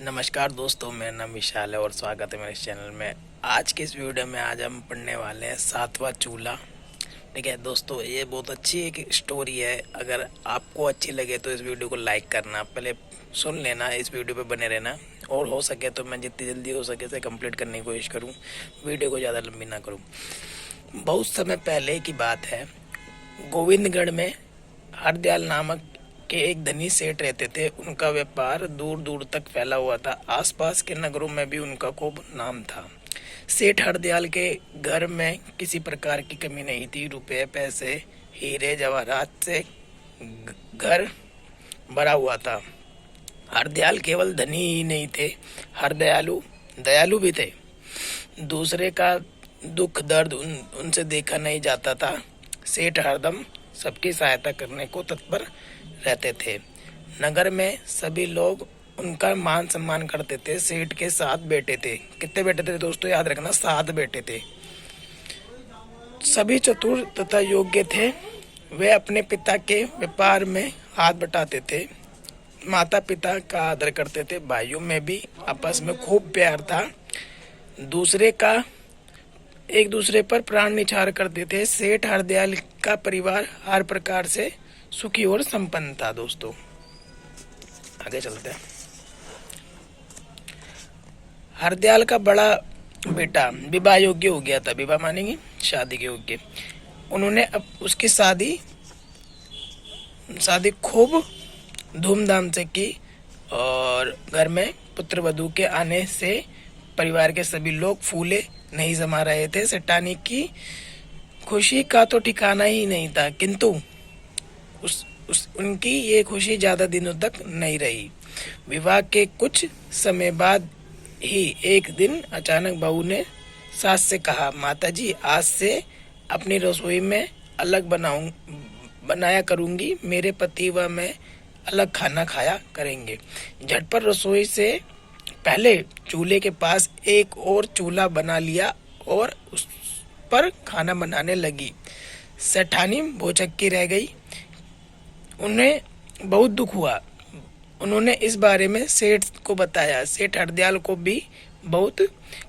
नमस्कार दोस्तों, मेरा नाम विशाल है और स्वागत है मेरे इस चैनल में। आज के इस वीडियो में आज हम पढ़ने वाले हैं सातवां चूल्हा। ठीक है दोस्तों, ये बहुत अच्छी एक स्टोरी है। अगर आपको अच्छी लगे तो इस वीडियो को लाइक करना, पहले सुन लेना, इस वीडियो पे बने रहना और हो सके तो मैं जितनी जल्दी हो सके से कंप्लीट करने की कोशिश करूँ, वीडियो को ज़्यादा लंबी ना करूँ। बहुत समय पहले की बात है, गोविंदगढ़ में हरदयाल नामक के एक धनी सेठ रहते थे। उनका व्यापार दूर दूर तक फैला हुआ था। आसपास के नगरों में भी उनका खूब नाम था। सेठ हरदयाल के घर में किसी प्रकार की कमी नहीं थी। रुपए, पैसे, हीरे जवाहरात से घर भरा हुआ था। हरदयाल केवल धनी ही नहीं थे, हरदयालु दयालु भी थे। दूसरे का दुख दर्द उनसे देखा नहीं जाता था। सेठ हरदम सबकी सहायता करने को तत्पर रहते थे। नगर में सभी लोग उनका मान सम्मान करते थे। सेठ के 7 बेटे थे। कितने बेटे थे दोस्तों, याद रखना, 7 बेटे थे। सभी चतुर तथा योग्य थे। वे अपने पिता के व्यापार में हाथ बटाते थे। माता पिता का आदर करते थे। भाइयों में भी आपस में खूब प्यार था। एक दूसरे पर प्राण निछावर करते थे। सेठ हरदयाल का परिवार हर प्रकार से सुखी और संपन्न था। दोस्तों आगे चलते हैं। हरदयाल का बड़ा बेटा विवाह योग्य हो गया था। विवाह मानेंगे शादी के योग्य। उन्होंने अब उसकी शादी खूब धूमधाम से की और घर में पुत्र वधू के आने से परिवार के सभी लोग फूले नहीं समा रहे थे। सेठानी की खुशी का तो ठिकाना ही नहीं था, किंतु उनकी ये खुशी ज्यादा दिनों तक नहीं रही। विवाह के कुछ समय बाद ही एक दिन अचानक बहू ने सास से कहा, माताजी आज से अपनी रसोई में अलग बनाया करूंगी। मेरे पति व मैं अलग खाना खाया करेंगे। झटपट रसोई से पहले चूल्हे के पास एक और चूल्हा बना लिया और उस पर खाना बनाने लगी। सेठानी भौचक्की रह गई। उन्हें बहुत दुख हुआ। उन्होंने इस बारे में सेठ को बताया। सेठ हरदयाल को भी बहुत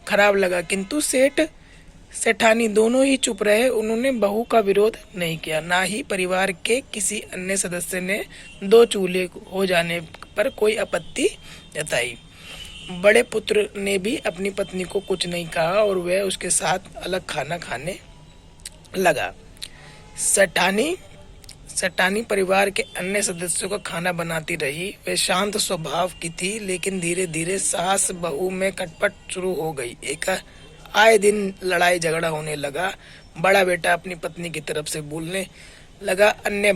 खराब लगा, किंतु सेठानी दोनों ही चुप रहे। उन्होंने बहू का विरोध नहीं किया, ना ही परिवार के किसी अन्य सदस्य ने 2 चूल्हे हो जाने पर कोई आपत्ति जताई। बड़े पुत्र ने भी अपनी पत्नी को कुछ नहीं कहा और वह उसके साथ अलग खाना खाने लगा। सेठानी परिवार के अन्य सदस्यों का खाना बनाती रही। वे शांत स्वभाव की थी, लेकिन धीरे धीरे सास बहू में खटपट शुरू हो गई। एक आए दिन लड़ाई झगड़ा होने लगा। बड़ा बेटा अपनी पत्नी की तरफ से बोलने लगा। अन्य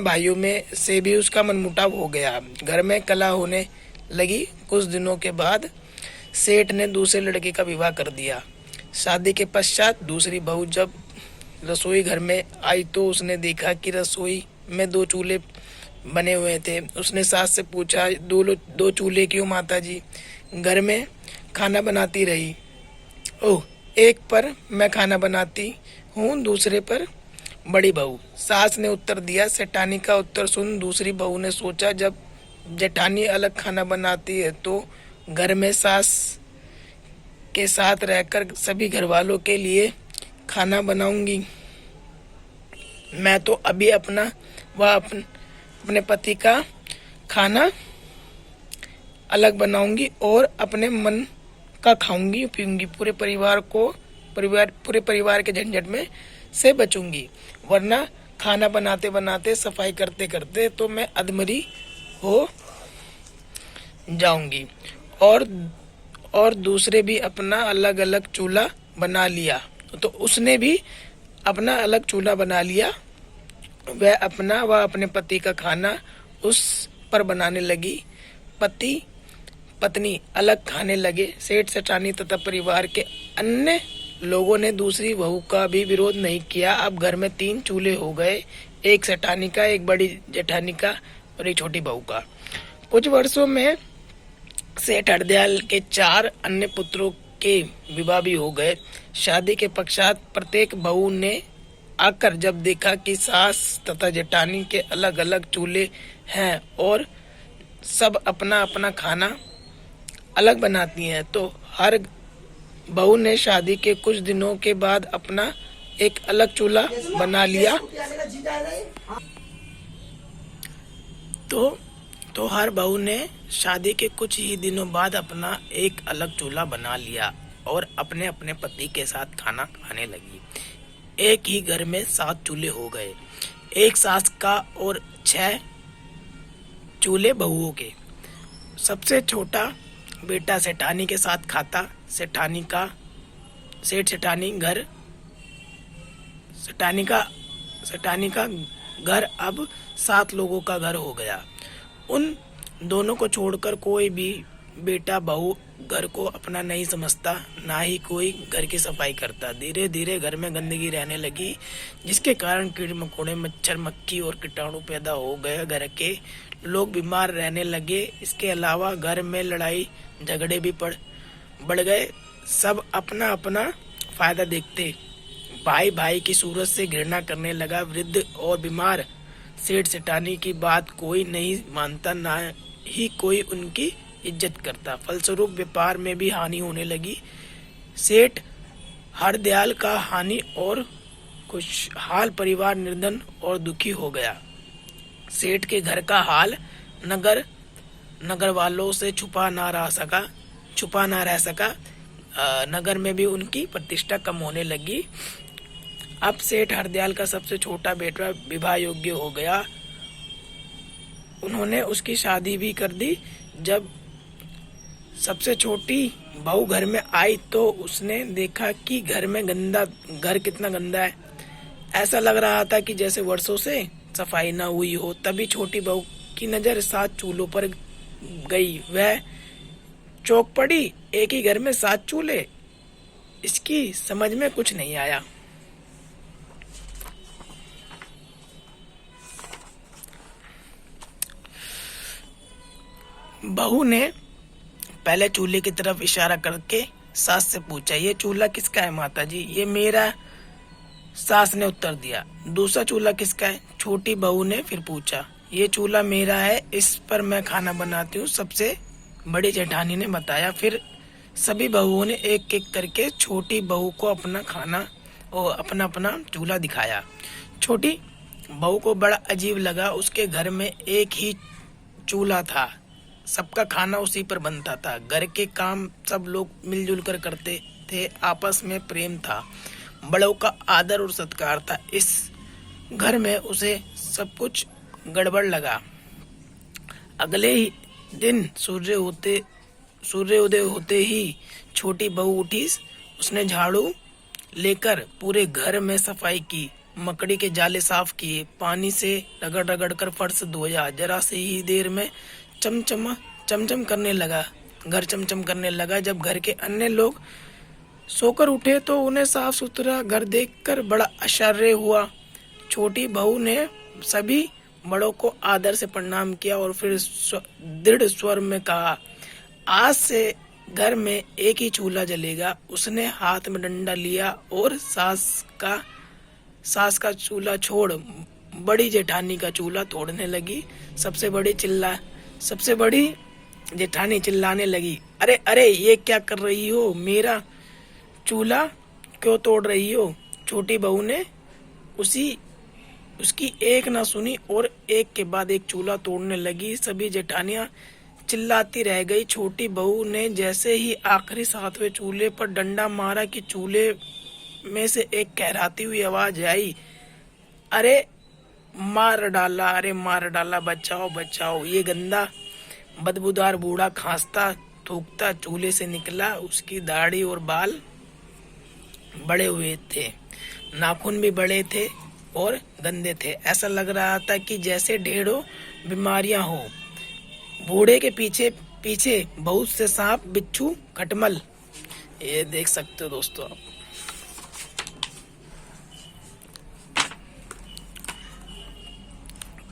भाइयों में से भी उसका मनमुटाव हो गया। घर में कलह होने लगी। कुछ दिनों के बाद सेठ ने दूसरे लड़के का विवाह कर दिया। शादी के पश्चात दूसरी बहू जब रसोई घर में आई तो उसने देखा कि रसोई में 2 चूल्हे बने हुए थे। उसने सास से पूछा, दो चूल्हे क्यों माताजी? घर में खाना बनाती रही। ओह, एक पर मैं खाना बनाती हूँ, दूसरे पर बड़ी बहू, सास ने उत्तर दिया। सेठानी का उत्तर सुन दूसरी बहू ने सोचा, जब जेठानी अलग खाना बनाती है तो घर में सास के साथ रहकर सभी घर वालों के लिए खाना बनाऊंगी। मैं तो अभी अपने पति का खाना अलग बनाऊंगी और अपने मन का खाऊंगी पीऊंगी। पूरे परिवार के झंझट में से बचूंगी, वरना खाना बनाते बनाते सफाई करते करते तो मैं अधमरी हो जाऊंगी। और दूसरे भी अपना अलग अलग चूल्हा बना लिया, तो उसने भी अपना अलग चूल्हा बना लिया। वह अपना व अपने पति का खाना उस पर बनाने लगी। पति पत्नी अलग खाने लगे। सेठ सेठानी तथा परिवार के अन्य लोगों ने दूसरी बहू का भी विरोध नहीं किया। अब घर में 3 चूल्हे हो गए, एक सेठानी का, एक बड़ी जेठानी का और एक छोटी बहू का। कुछ वर्षों में सेठ हरदयाल के 4 अन्य पुत्रों के विवाह भी हो गए। शादी के पश्चात प्रत्येक बहू ने आकर जब देखा कि सास तथा जेठानी के अलग अलग चूल्हे हैं और सब अपना अपना खाना अलग बनाती हैं, तो हर बहू ने शादी के कुछ दिनों के बाद अपना एक अलग चूल्हा बना लिया। तो हर बहू ने शादी के कुछ ही दिनों बाद अपना एक अलग चूल्हा बना लिया और अपने अपने पति के साथ खाना खाने लगी। एक ही घर में 7 चूल्हे हो गए, एक सास का और 6 चूल्हे बहुओं के। सबसे छोटा बेटा सेठानी के साथ खाता। सेठानी का घर अब 7 लोगों का घर हो गया। उन दोनों को छोड़कर कोई भी बेटा बहू घर को अपना नहीं समझता, ना ही कोई घर की सफाई करता। धीरे धीरे घर में गंदगी रहने लगी, जिसके कारण कीड़े मकोड़े, मच्छर, मक्खी और कीटाणु पैदा हो गए। घर के लोग बीमार रहने लगे। इसके अलावा घर में लड़ाई झगड़े भी बढ़ गए। सब अपना अपना फायदा देखते। भाई भाई की सूरत से घृणा करने लगा। वृद्ध और बीमार सेठ सेठानी की बात कोई नहीं मानता, ना ही कोई उनकी इज्जत करता। फलस्वरूप व्यापार में भी हानि होने लगी। सेठ हरदयाल का हानि और खुशहाल परिवार निर्धन और दुखी हो गया। सेठ के घर का हाल नगर वालों से छुपा ना रह सका। नगर में भी उनकी प्रतिष्ठा कम होने लगी। अब सेठ हरदयाल का सबसे छोटा बेटा विवाह योग्य हो गया। उन्होंने उसकी शादी भी कर दी। जब सबसे छोटी बहू घर में आई तो उसने देखा कि घर कितना गंदा है। ऐसा लग रहा था कि जैसे वर्षों से सफाई ना हुई हो। तभी छोटी बहू की नजर 7 चूल्हों पर गई। वह चौंक पड़ी। एक ही घर में 7 चूल्हे, इसकी समझ में कुछ नहीं आया। बहू ने पहले चूल्हे की तरफ इशारा करके सास से पूछा, ये चूल्हा किसका है माता जी? ये मेरा, सास ने उत्तर दिया। दूसरा चूल्हा किसका है? छोटी बहू ने फिर पूछा। ये चूल्हा मेरा है, इस पर मैं खाना बनाती हूँ, सबसे बड़ी जेठानी ने बताया। फिर सभी बहुओं ने एक एक करके छोटी बहू को अपना खाना और अपना चूल्हा दिखाया। छोटी बहू को बड़ा अजीब लगा। उसके घर में एक ही चूल्हा था, सबका खाना उसी पर बनता था। घर के काम सब लोग मिलजुल कर करते थे, आपस में प्रेम था, बड़ों का आदर और सत्कार था। इस घर में उसे सब कुछ गड़बड़ लगा। अगले ही दिन सूर्योदय होते ही छोटी बहू उठी। उसने झाड़ू लेकर पूरे घर में सफाई की, मकड़ी के जाले साफ किए, पानी से रगड़ कर फर्श धोया। जरा से ही देर में चमचम करने लगा, घर चमचम करने लगा। जब घर के अन्य लोग सोकर उठे तो उन्हें साफ सुथरा घर देखकर बड़ा आश्चर्य हुआ। छोटी बहू ने सभी बड़ों को आदर से प्रणाम किया और फिर दृढ़ स्वर में कहा, आज से घर में एक ही चूल्हा जलेगा। उसने हाथ में डंडा लिया और सास का चूल्हा छोड़ बड़ी जेठानी का चूल्हा तोड़ने लगी। सबसे बड़ी जेठानी चिल्लाने लगी, अरे अरे ये क्या कर रही हो? मेरा चूल्हा क्यों तोड़ रही हो? छोटी बहू ने उसकी एक ना सुनी और एक के बाद एक चूल्हा तोड़ने लगी। सभी जेठानियां चिल्लाती रह गई। छोटी बहू ने जैसे ही आखिरी 7वें चूल्हे पर डंडा मारा कि चूल्हे में से एक कहराती हुई आवाज आई, अरे मार डाला, बचाओ। ये गंदा बदबूदार बूढ़ा खांसता थूकता चूल्हे से निकला। उसकी दाढ़ी और बाल बड़े हुए थे, नाखून भी बड़े थे और गंदे थे। ऐसा लग रहा था कि जैसे ढेरों बीमारियां हो। बूढ़े के पीछे बहुत से सांप, बिच्छू, खटमल, ये देख सकते हो दोस्तों आप।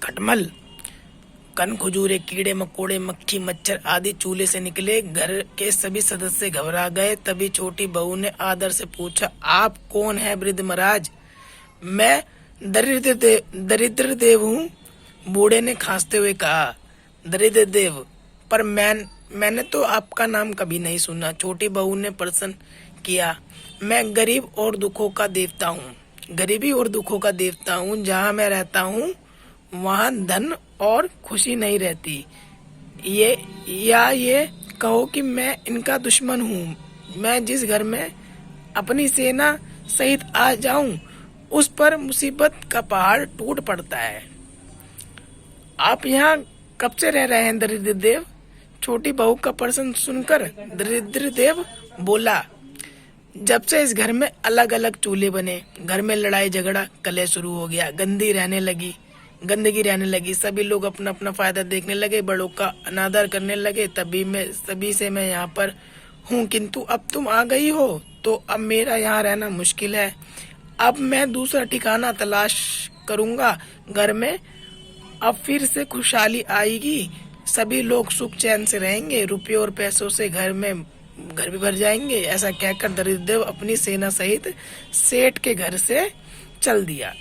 खटमल, कन खजूरे, कीड़े मकोड़े, मक्खी, मच्छर आदि चूल्हे से निकले। घर के सभी सदस्य घबरा गए। तभी छोटी बहू ने आदर से पूछा, आप कौन है वृद्ध महाराज? मैं दरिद्र देव हूँ, बूढ़े ने खांसते हुए कहा। दरिद्र देव, पर मैंने तो आपका नाम कभी नहीं सुना, छोटी बहू ने प्रश्न किया। मैं गरीब और दुखों का देवता हूँ, गरीबी और दुखों का देवता हूँ। जहाँ मैं रहता हूँ वहाँ धन और खुशी नहीं रहती। ये कहो कि मैं इनका दुश्मन हूँ। मैं जिस घर में अपनी सेना सहित आ जाऊं उस पर मुसीबत का पहाड़ टूट पड़ता है। आप यहाँ कब से रह रहे हैं दरिद्र देव? छोटी बहू का प्रश्न सुनकर दरिद्र देव बोला, जब से इस घर में अलग अलग चूल्हे बने, घर में लड़ाई झगड़ा कलह शुरू हो गया, गंदगी रहने लगी, सभी लोग अपना अपना फायदा देखने लगे, बड़ों का अनादर करने लगे। तभी से मैं यहाँ पर हूँ, किंतु अब तुम आ गई हो तो अब मेरा यहाँ रहना मुश्किल है। अब मैं दूसरा ठिकाना तलाश करूँगा। घर में अब फिर से खुशहाली आएगी, सभी लोग सुख चैन से रहेंगे, रुपये और पैसों से घर भी भर जाएंगे। ऐसा कहकर दरिद्र देव अपनी सेना सहित सेठ के घर से चल दिया।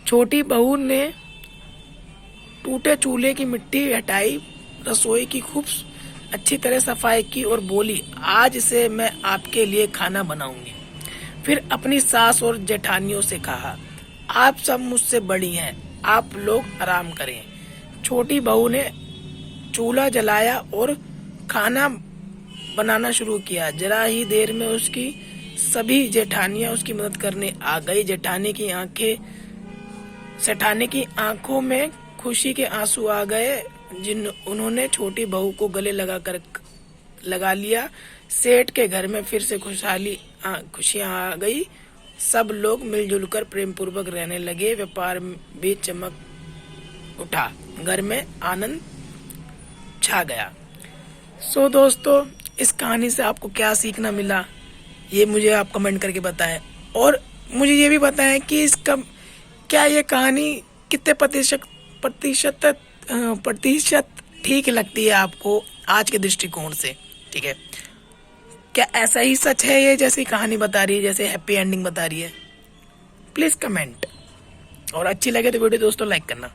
छोटी बहू ने टूटे चूल्हे की मिट्टी हटाई, रसोई की खूब अच्छी तरह सफाई की और बोली, आज से मैं आपके लिए खाना बनाऊंगी। फिर अपनी सास और जेठानियों से कहा, आप सब मुझसे बड़ी हैं, आप लोग आराम करें। छोटी बहू ने चूल्हा जलाया और खाना बनाना शुरू किया। जरा ही देर में उसकी सभी जेठानियां उसकी मदद करने आ गई। सेठानी की आंखों में खुशी के आंसू आ गए, उन्होंने छोटी बहू को गले लगा लिया। सेठ के घर में फिर से खुशियां आ गई। सब लोग मिलजुल कर प्रेम पूर्वक रहने लगे। व्यापार भी चमक उठा, घर में आनंद छा गया। सो दोस्तों, इस कहानी से आपको क्या सीखना मिला ये मुझे आप कमेंट करके बताएं, और मुझे ये भी बताएं कि क्या ये कहानी कितने प्रतिशत ठीक लगती है आपको आज के दृष्टिकोण से। ठीक है, क्या ऐसा ही सच है ये जैसी कहानी बता रही है, जैसे हैप्पी एंडिंग बता रही है? प्लीज कमेंट, और अच्छी लगे तो वीडियो दोस्तों लाइक करना।